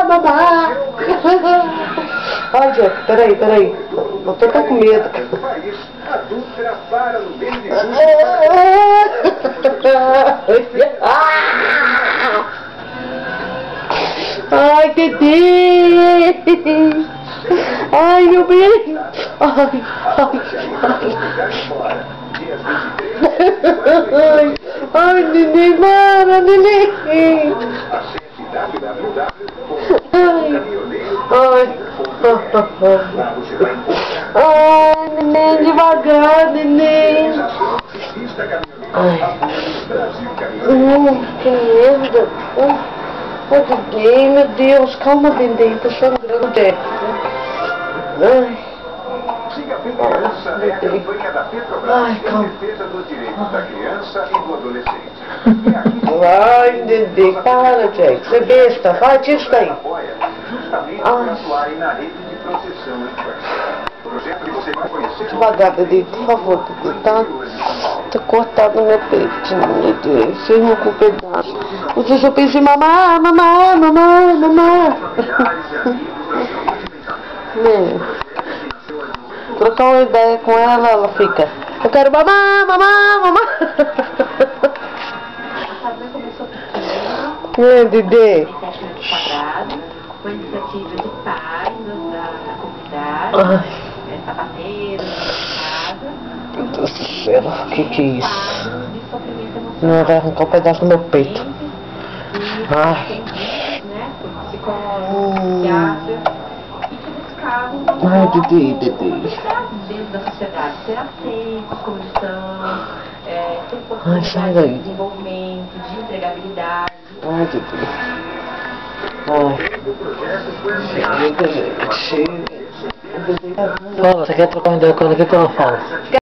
Babá. Ai, Jack, peraí. Eu tô até com medo. Ai, Dedê. Ai, meu bem. Ai, neném, para, neném. Ai, neném, devagar, neném. Que merda. Ai, Dedê, meu Deus, calma, Dedê, tô sangrando, Dedê. Ai, calma. Ai, Dedê, para, Jack, você é besta, vai, tira isso daí. Devagar, Dedê, por favor, Dedê, tá cortado no meu peitinho, Dedê, firma com o pedaço. Você só pensa em mamar. Trocar uma ideia com ela, ela fica, eu quero mamar. Dedê. Com a iniciativa de pais da comunidade, sapateiros, casa. Meu Deus do céu, que é isso? Não, vai arrancar um pedaço do meu peito. Ai. Ai, Dedê. Dentro da sociedade, ser aceitos como estão, ter oportunidade de desenvolvimento, de empregabilidade. Ai, Dedê. Chega, gente. Fala, você quer trocar uma ideia com ela? O que ela fala?